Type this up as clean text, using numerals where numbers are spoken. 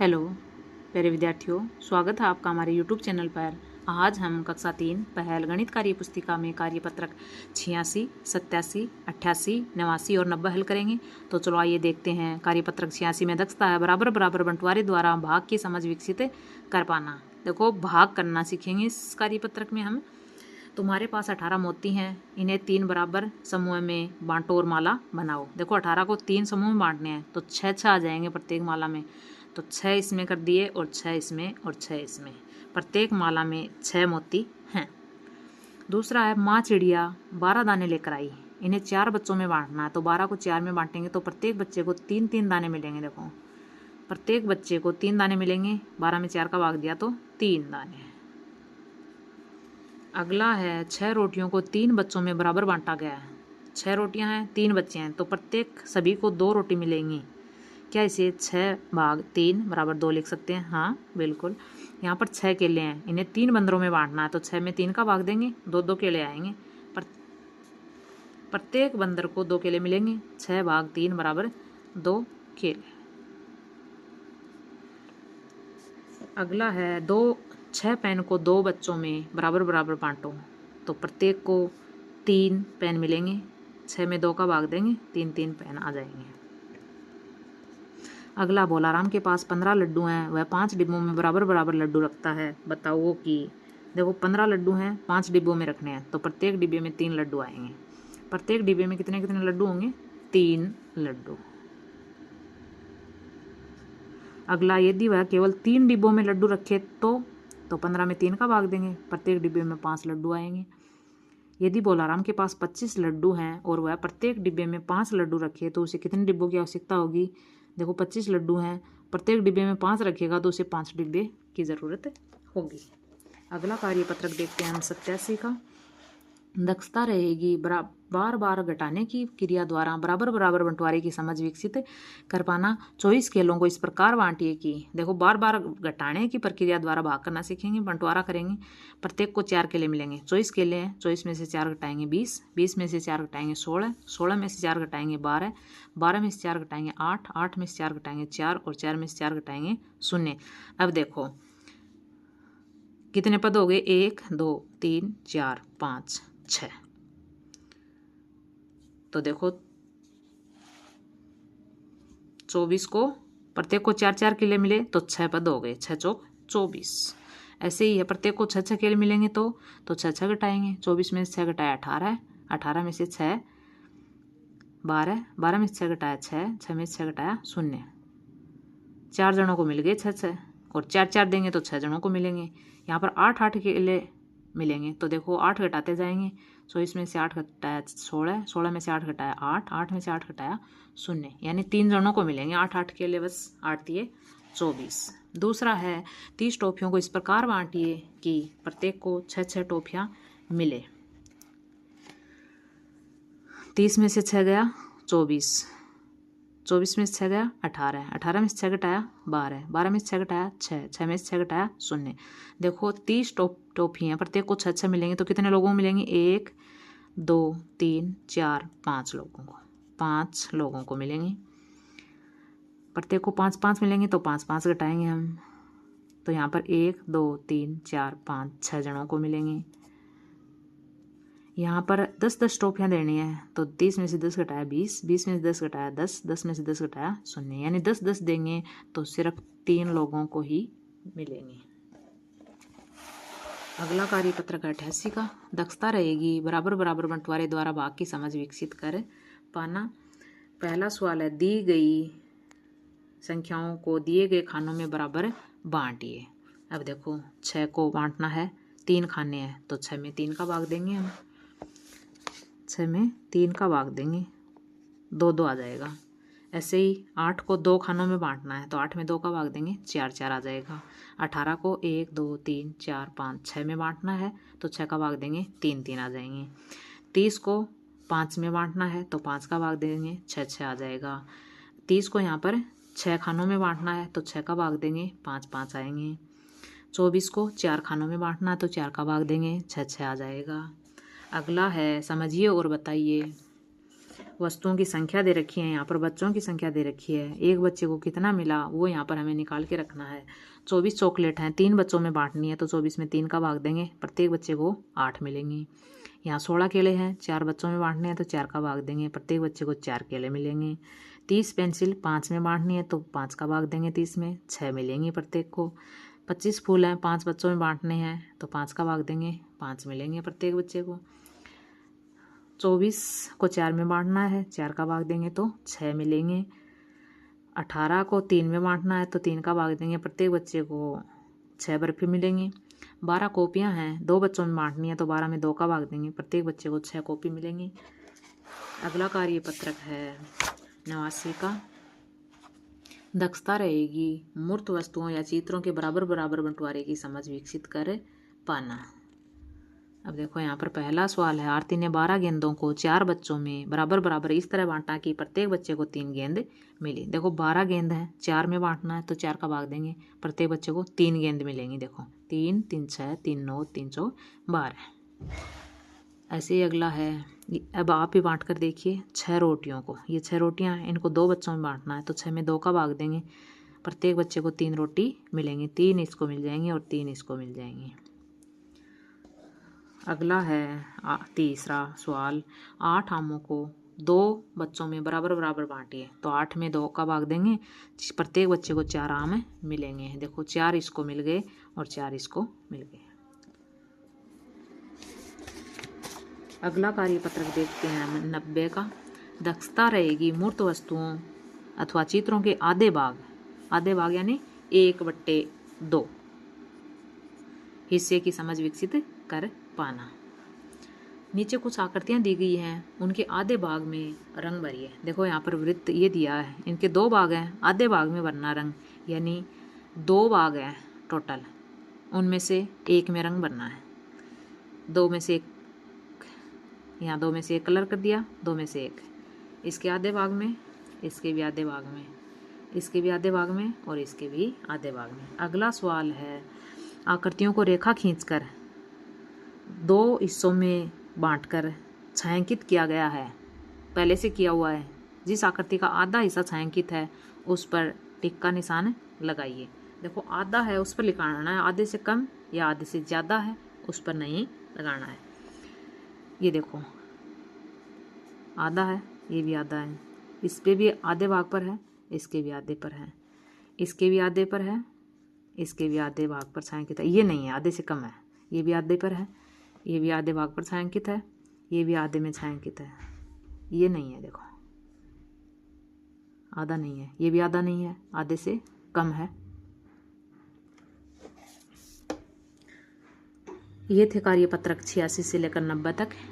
Hello प्यारे विद्यार्थियों, स्वागत है आपका हमारे YouTube चैनल पर। आज हम कक्षा 3 पहल गणित कार्य पुस्तिका में कार्यपत्रक 86, 87, 88, 89 और 90 हल करेंगे। तो चलो आइए देखते हैं। कार्यपत्रक 86 में दक्षता है बराबर बराबर बंटवारे द्वारा भाग की समझ विकसित कर पाना। देखो, भाग करना सीखेंगे इस कार्यपत्रक में हम। तुम्हारे पास 18 मोती हैं, इन्हें 3 बराबर समूह में बांटो और माला बनाओ। देखो, 18 को 3 समूह में बांटने हैं तो 6 आ जाएंगे प्रत्येक माला में। तो 6 इसमें कर दिए और 6 इसमें और 6 इसमें। प्रत्येक माला में 6 मोती हैं। दूसरा है, माँ चिड़िया 12 दाने लेकर आई, इन्हें 4 बच्चों में बांटना है। तो 12 को 4 में बांटेंगे तो प्रत्येक बच्चे को 3-3 दाने मिलेंगे। देखो, प्रत्येक बच्चे को 3 दाने मिलेंगे। 12 में 4 का भाग दिया तो 3 दाने। अगला है, 6 रोटियों को 3 बच्चों में बराबर बांटा गया है। 6 रोटियां हैं, 3 बच्चे हैं, तो प्रत्येक सभी को 2 रोटी मिलेंगी। क्या इसे 6 भाग 3 बराबर 2 लिख सकते हैं? हाँ, बिल्कुल। यहाँ पर 6 केले हैं, इन्हें 3 बंदरों में बांटना है तो 6 में 3 का भाग देंगे, 2-2 केले आएंगे। प्रत्येक बंदर को 2 केले मिलेंगे। 6 भाग 3 बराबर 2 केले। अगला है, 6 पेन को 2 बच्चों में बराबर बराबर बांटो। तो प्रत्येक को 3 पेन मिलेंगे। 6 में 2 का भाग देंगे, 3-3 पेन आ जाएंगे। अगला, बोलाराम के पास 15 लड्डू हैं, वह 5 डिब्बों में बराबर बराबर लड्डू रखता है, बताओ कि। देखो, 15 लड्डू हैं, 5 डिब्बों में रखने हैं तो प्रत्येक डिब्बे में 3 लड्डू आएंगे। प्रत्येक डिब्बे में कितने कितने लड्डू होंगे? 3 लड्डू। अगला, यदि वह केवल 3 डिब्बों में लड्डू रखे तो 15 में 3 का भाग देंगे, प्रत्येक डिब्बे में 5 लड्डू आएंगे। यदि बोलाराम के पास 25 लड्डू हैं और वह प्रत्येक डिब्बे में 5 लड्डू रखे तो उसे कितने डिब्बों की आवश्यकता होगी? देखो, 25 लड्डू हैं, प्रत्येक डिब्बे में 5 रखेगा तो उसे 5 डिब्बे की ज़रूरत होगी। अगला कार्यपत्रक देखते हैं हम 87 का। दक्षता रहेगी बार बार घटाने की क्रिया द्वारा बराबर बराबर बंटवारे की समझ विकसित कर पाना। 24 खेलों को इस प्रकार बांटिए कि, देखो, बार बार घटाने की प्रक्रिया द्वारा भाग करना सीखेंगे, बंटवारा करेंगे। प्रत्येक को 4 केले मिलेंगे। 24 केले हैं, 24 में से 4 घटाएंगे 20, 20 में से 4 घटाएंगे 16, 16 में से 4 घटाएंगे 12, 12 में से 4 घटाएंगे 8, 8 में से 4 घटाएंगे 4 और 4 में से 4 घटाएंगे 0। अब देखो कितने पद हो गए? 1 2 3 4 5 6। तो देखो, 24 को प्रत्येक को 4-4 केले मिले तो 6 पद हो गए, 6 चौक 24। ऐसे ही है, प्रत्येक को 6-6 केले मिलेंगे तो 6 घटाएंगे। 24 में से 6 घटाया 18 है, 18 में से 6 12, 12 में से 6 घटाया 6, 6 में से 6 घटाया 0। 4 जनों को मिल गए 6-6 और 4-4 देंगे तो 6 जनों को मिलेंगे। यहाँ पर 8-8 केले मिलेंगे तो देखो 8 घटाते जाएंगे। 24 में से 8 घटाया 16, 16 में से 8 घटाया 8, 8 में से 8 घटाया 0, यानी 3 जनों को मिलेंगे 8-8 केले, बस 8 दिए 24। दूसरा है, 30 टॉफियों को इस प्रकार बांटिए कि प्रत्येक को 6-6 टॉफियाँ मिले। 30 में से 6 गया 24, 24 में से 6 गया 18, 18 में से 6 घटाया 12, 12 में से 6 घटाया 6, 6 में से 6 घटाया 0। देखो, 30 टॉफियाँ प्रत्येक को 6-6 मिलेंगे तो कितने लोगों को मिलेंगे? 1 2 3 4 5 लोगों को, 5 लोगों को मिलेंगे। प्रत्येक को 5-5 मिलेंगे तो 5-5 घटाएंगे हम, तो यहाँ पर 1 2 3 4 5 6 जनों को मिलेंगे। यहाँ पर 10-10 टॉफियाँ देनी है तो 30 में से 10 घटाया 20, 20 में से 10 घटाया 10, 10 में से 10 घटाया 0, यानी 10-10 देंगे तो सिर्फ 3 लोगों को ही मिलेंगे। अगला कार्यपत्रक 88 का। दक्षता रहेगी बराबर बराबर बंटवारे द्वारा भाग की समझ विकसित कर पाना। पहला सवाल है, दी गई संख्याओं को दिए गए खानों में बराबर बांटिए। अब देखो, 6 को बांटना है, 3 खाने हैं तो 6 में 3 का भाग देंगे हम, 6 में 3 का भाग देंगे, 2-2 आ जाएगा। ऐसे ही 8 को 2 खानों में बांटना है तो 8 में 2 का भाग देंगे, 4-4 आ जाएगा। 18 को 1 2 3 4 5 6 में बांटना है तो 6 का भाग देंगे, 3-3 आ जाएंगे। 30 को 5 में बांटना है तो 5 का भाग देंगे, 6-6 आ जाएगा। 30 को यहाँ पर 6 खानों में बांटना है तो 6 का भाग देंगे, 5-5 आएंगे। 24 को 4 खानों में बांटना है तो 4 का भाग देंगे, 6-6 आ जाएगा। अगला है, समझिए और बताइए। वस्तुओं की संख्या दे रखी है, यहाँ पर बच्चों की संख्या दे रखी है। एक बच्चे को कितना मिला वो यहाँ पर हमें निकाल के रखना है। 24 चॉकलेट हैं, 3 बच्चों में बांटनी है तो 24 में 3 का भाग देंगे, प्रत्येक बच्चे को 8 मिलेंगे। यहाँ 16 केले हैं, 4 बच्चों में बांटने हैं तो 4 का भाग देंगे, प्रत्येक बच्चे को 4 केले मिलेंगे। 30 पेंसिल 5 में बांटनी है तो 5 का भाग देंगे, 30 में 6 मिलेंगे प्रत्येक को। 25 फूल हैं, 5 बच्चों में बांटने हैं तो 5 का भाग देंगे, 5 मिलेंगे प्रत्येक बच्चे को। 24 को 4 में बांटना है, 4 का भाग देंगे तो 6 मिलेंगे। 18 को 3 में बांटना है तो 3 का भाग देंगे, प्रत्येक बच्चे को 6 बर्फी मिलेंगी। 12 कॉपियाँ हैं, 2 बच्चों में बांटनी है तो 12 में 2 का भाग देंगे, प्रत्येक बच्चे को 6 कॉपी मिलेंगी। अगला कार्य पत्रक है 89 का। दक्षता रहेगी मूर्त वस्तुओं या चित्रों के बराबर बराबर बंटवारे की समझ विकसित कर पाना। अब देखो यहाँ पर पहला सवाल है, आरती ने 12 गेंदों को 4 बच्चों में बराबर बराबर इस तरह बांटा कि प्रत्येक बच्चे को 3 गेंद मिली। देखो 12 गेंद है, 4 में बांटना है तो 4 का भाग देंगे, प्रत्येक बच्चे को 3 गेंद मिलेंगी। देखो 3 3 6 3 9 3 6 12। ऐसे ही अगला है, अब आप ही बांट कर देखिए 6 रोटियों को। ये 6 रोटियां हैं, इनको 2 बच्चों में बांटना है तो 6 में 2 का भाग देंगे, प्रत्येक बच्चे को 3 रोटी मिलेंगी, 3 इसको मिल जाएंगी और 3 इसको मिल जाएंगी। अगला है तीसरा सवाल, 8 आमों को 2 बच्चों में बराबर बराबर बांटिए तो 8 में 2 का भाग देंगे, प्रत्येक बच्चे को 4 आम मिलेंगे। देखो 4 इसको मिल गए और 4 इसको मिल गए। अगला कार्य पत्रक देखते हैं 90 का। दक्षता रहेगी मूर्त वस्तुओं अथवा चित्रों के आधे भाग यानी 1/2 हिस्से की समझ विकसित कर पाना। नीचे कुछ आकृतियां दी गई हैं, उनके आधे भाग में रंग भरिए। देखो यहाँ पर वृत्त ये दिया है, इनके 2 भाग हैं, आधे भाग में भरना रंग, यानी 2 भाग हैं टोटल, उनमें से 1 में रंग भरना है। 2 में से 1, यहाँ 2 में से 1 कलर कर दिया, 2 में से 1 इसके आधे भाग में, इसके भी आधे भाग में, इसके भी आधे भाग में और इसके भी आधे भाग में। अगला सवाल है, आकृतियों को रेखा खींचकर 2 हिस्सों में बांटकर छायांकित किया गया है, पहले से किया हुआ है। जिस आकृति का आधा हिस्सा छायांकित है उस पर टिक का निशान लगाइए। देखो आधा है उस पर लिखाना है, आधे से कम या आधे से ज़्यादा है उस पर नहीं लगाना है। ये देखो आधा है, ये भी आधा है, इस पे भी आधे भाग पर है, इसके भी आधे पर है, इसके भी आधे पर है, इसके भी आधे भाग पर छायांकित है। ये नहीं है, आधे से कम है, ये भी आधे पर है, ये भी आधे भाग पर छायांकित है, ये भी आधे में छायांकित है, ये नहीं है। देखो आधा नहीं है, ये भी आधा नहीं है, आधे से कम है। ये थे कार्य पत्रक 86 से लेकर 90 तक।